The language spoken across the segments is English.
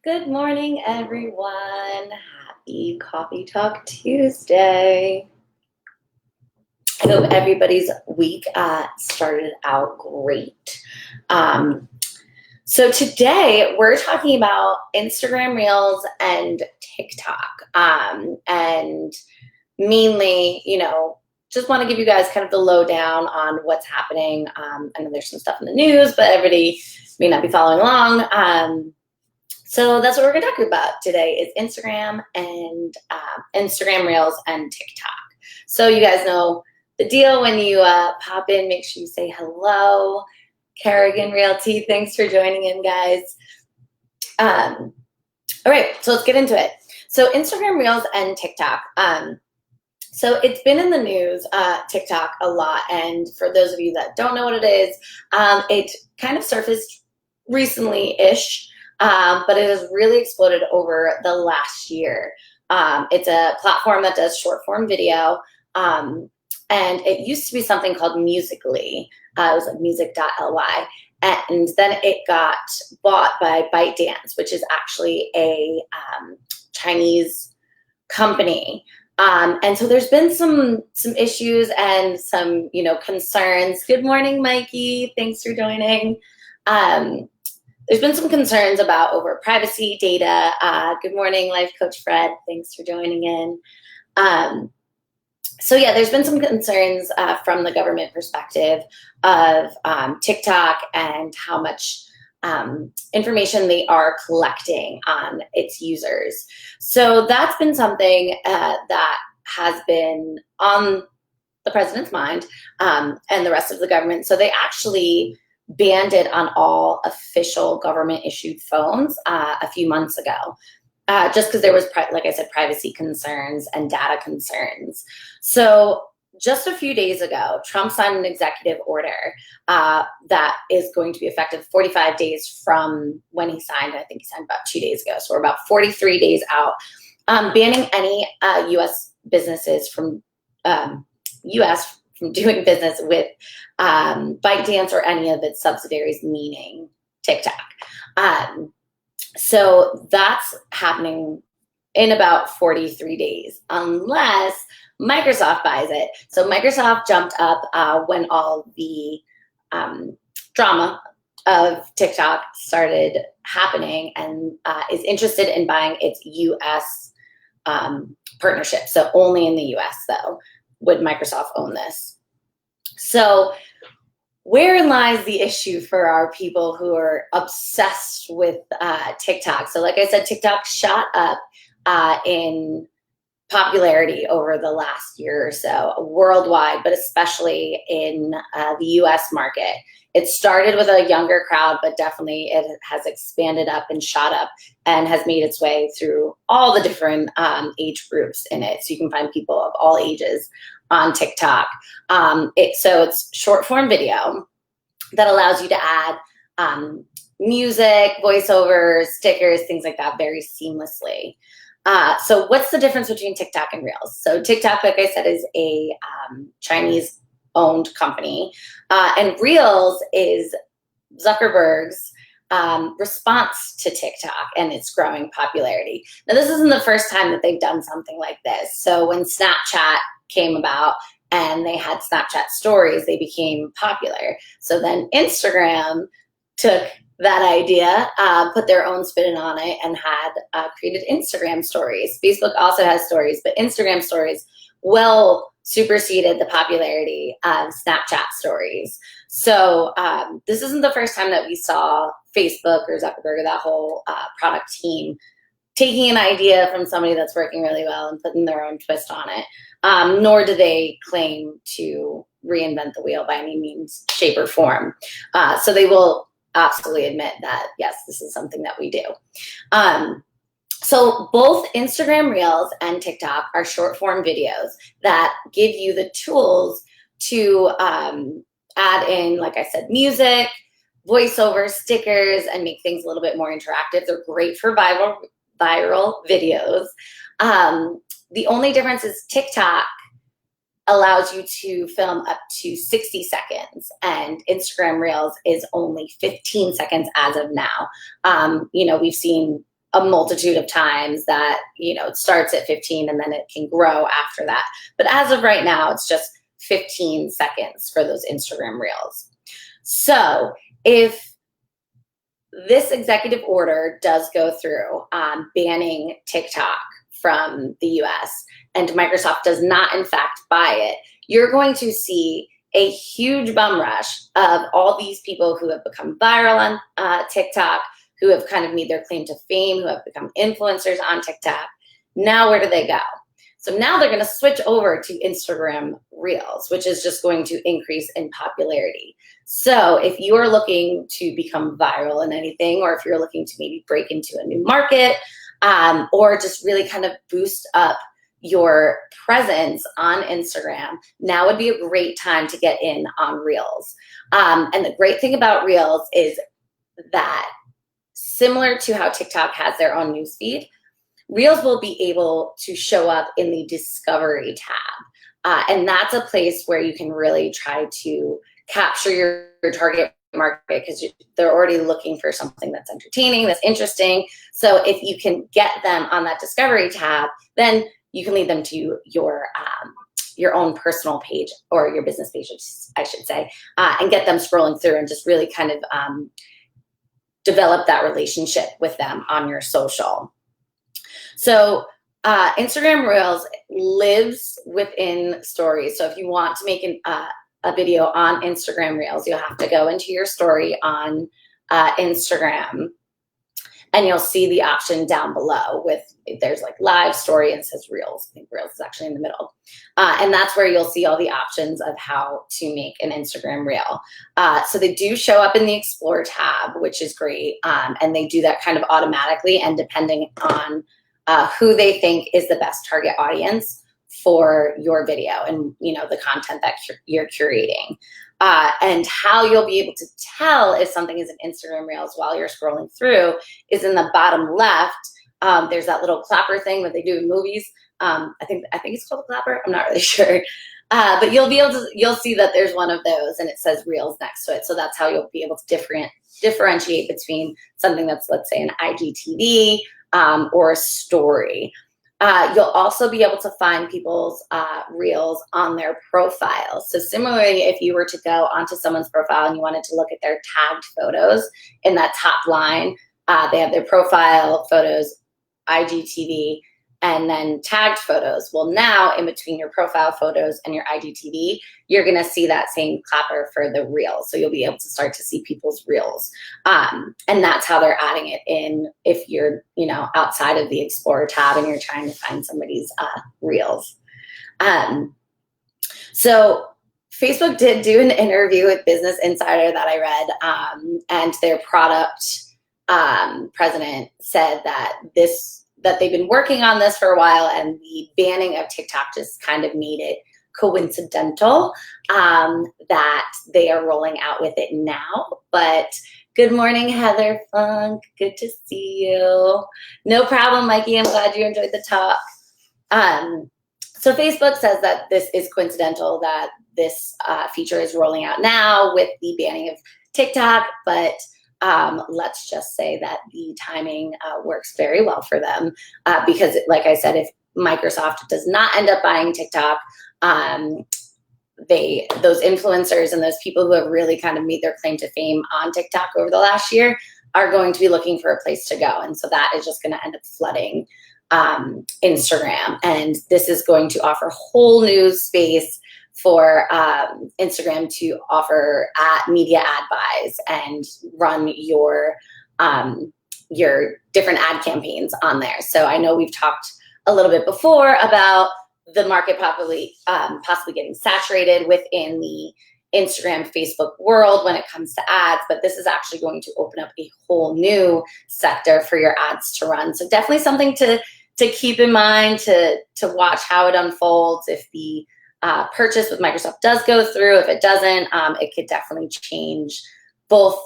Good morning, everyone. Happy Coffee Talk Tuesday. I hope everybody's week started out great. Um, so today we're talking about Instagram Reels and TikTok. And mainly, just want to give you guys kind of the lowdown on what's happening. I know there's some stuff in the news, but everybody may not be following along. So that's what we're going to talk about today is Instagram and Instagram Reels and TikTok. So you guys know the deal when you pop in, make sure you say hello. Kerrigan Realty, thanks for joining in, guys. All right, so let's get into it. So Instagram Reels and TikTok. So it's been in the news, TikTok, a lot. And for those of you that don't know what it is, it kind of surfaced recently-ish. But it has really exploded over the last year. It's a platform that does short form video. And it used to be something called Musical.ly. It was like music.ly. And then it got bought by ByteDance, which is actually a Chinese company. And so there's been some issues and some, concerns. Good morning, Mikey. Thanks for joining. There's been some concerns about over privacy data. Good morning, Life Coach Fred. Thanks for joining in. So yeah, there's been some concerns from the government perspective of TikTok and how much information they are collecting on its users. So that's been something that has been on the president's mind and the rest of the government. So they actually banned it on all official government issued phones a few months ago, just because there was, like I said, privacy concerns and data concerns. So just a few days ago, Trump signed an executive order that is going to be effective 45 days from when he signed. I think he signed about 2 days ago. So we're about 43 days out, banning any U.S. businesses from U.S. from doing business with ByteDance or any of its subsidiaries, meaning TikTok. So that's happening in about 43 days, unless Microsoft buys it. So Microsoft jumped up when all the drama of TikTok started happening and is interested in buying its U.S. Partnership. So only in the U.S., though, would Microsoft own this. So wherein lies the issue for our people who are obsessed with TikTok? So like I said, TikTok shot up in popularity over the last year or so worldwide, but especially in the US market. It started with a younger crowd, but definitely it has expanded up and shot up and has made its way through all the different age groups in it. So you can find people of all ages on TikTok. So it's short form video that allows you to add music, voiceovers, stickers, things like that very seamlessly. So what's the difference between TikTok and Reels? So TikTok, like I said, is a Chinese owned company. And Reels is Zuckerberg's response to TikTok and its growing popularity. Now, this isn't the first time that they've done something like this. So when Snapchat came about and they had Snapchat stories, they became popular. So then Instagram took that idea, put their own spin on it, and had created Instagram stories. Facebook also has stories, but Instagram stories well superseded the popularity of Snapchat stories. So this isn't the first time that we saw Facebook or Zuckerberg or that whole product team taking an idea from somebody that's working really well and putting their own twist on it. Nor do they claim to reinvent the wheel by any means, shape, or form. So they will absolutely admit that, yes, this is something that we do. So both Instagram Reels and TikTok are short form videos that give you the tools to add in, like I said, music, voiceover, stickers, and make things a little bit more interactive. They're great for viral videos. The only difference is TikTok allows you to film up to 60 seconds and Instagram Reels is only 15 seconds as of now. We've seen a multitude of times that, it starts at 15 and then it can grow after that. But as of right now, it's just 15 seconds for those Instagram Reels. So if this executive order does go through banning TikTok from the US and Microsoft does not in fact buy it, you're going to see a huge bum rush of all these people who have become viral on TikTok, who have kind of made their claim to fame, who have become influencers on TikTok. Now, where do they go? So now they're going to switch over to Instagram Reels, which is just going to increase in popularity. So if you are looking to become viral in anything, or if you're looking to maybe break into a new market, or just really kind of boost up your presence on Instagram, now would be a great time to get in on Reels. And the great thing about Reels is that, similar to how TikTok has their own newsfeed, Reels will be able to show up in the Discovery tab. And that's a place where you can really try to capture your target market, because they're already looking for something that's entertaining, that's interesting. So if you can get them on that Discovery tab, then you can lead them to your own personal page, or your business page, I should say, and get them scrolling through and just really kind of develop that relationship with them on your social. So Instagram Reels lives within Stories. So if you want to make a video on Instagram Reels, you'll have to go into your story on Instagram, and you'll see the option down below there's like live story and it says Reels. I think Reels is actually in the middle. And that's where you'll see all the options of how to make an Instagram Reel. So they do show up in the Explore tab, which is great. And they do that kind of automatically, and depending on who they think is the best target audience for your video and the content that you're curating. And how you'll be able to tell if something is an Instagram Reels while you're scrolling through is in the bottom left. There's that little clapper thing that they do in movies. I think it's called a clapper. I'm not really sure. But you'll see that there's one of those and it says Reels next to it. So that's how you'll be able to differentiate between something that's, let's say, an IGTV or a story. You'll also be able to find people's Reels on their profiles. So similarly, if you were to go onto someone's profile and you wanted to look at their tagged photos in that top line, they have their profile photos, IGTV, and then tagged photos. Well, now in between your profile photos and your IGTV, you're going to see that same clapper for the Reels. So you'll be able to start to see people's Reels. And that's how they're adding it in if you're, outside of the Explorer tab and you're trying to find somebody's Reels. So Facebook did do an interview with Business Insider that I read, and their product president said that they've been working on this for a while, and the banning of TikTok just kind of made it coincidental that they are rolling out with it now. But good morning, Heather Funk. Good to see you. No problem, Mikey. I'm glad you enjoyed the talk. So Facebook says that this is coincidental that this feature is rolling out now with the banning of TikTok, but let's just say that the timing works very well for them because, like I said, if Microsoft does not end up buying TikTok, those influencers and those people who have really kind of made their claim to fame on TikTok over the last year are going to be looking for a place to go. And so that is just going to end up flooding Instagram. And this is going to offer a whole new space for Instagram to offer media ad buys and run your different ad campaigns on there. So I know we've talked a little bit before about the market possibly getting saturated within the Instagram, Facebook world when it comes to ads, but this is actually going to open up a whole new sector for your ads to run. So definitely something to keep in mind, to watch how it unfolds. If the purchase with Microsoft does go through, if it doesn't, it could definitely change both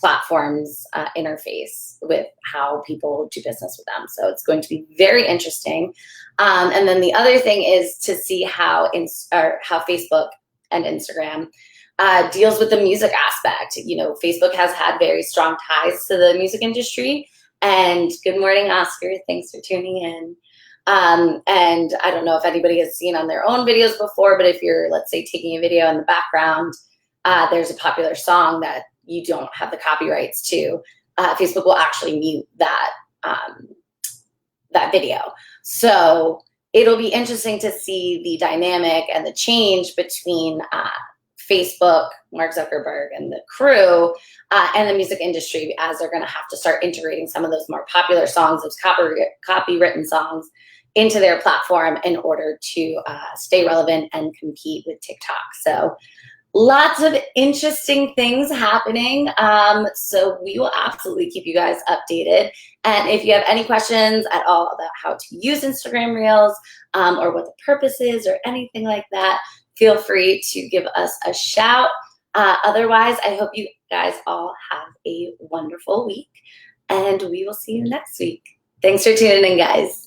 platforms' interface with how people do business with them. So it's going to be very interesting. And then the other thing is to see how Facebook and Instagram deals with the music aspect. Facebook has had very strong ties to the music industry, And good morning, Oscar. Thanks for tuning in. And I don't know if anybody has seen on their own videos before, but if you're, let's say, taking a video in the background, there's a popular song that you don't have the copyrights to, Facebook will actually mute that that video. So it'll be interesting to see the dynamic and the change between Facebook, Mark Zuckerberg, and the crew, and the music industry, as they're going to have to start integrating some of those more popular songs, those copywritten songs, into their platform in order to stay relevant and compete with TikTok. So lots of interesting things happening. So we will absolutely keep you guys updated. And if you have any questions at all about how to use Instagram Reels, or what the purpose is or anything like that, feel free to give us a shout. Otherwise, I hope you guys all have a wonderful week, and we will see you next week. Thanks for tuning in, guys.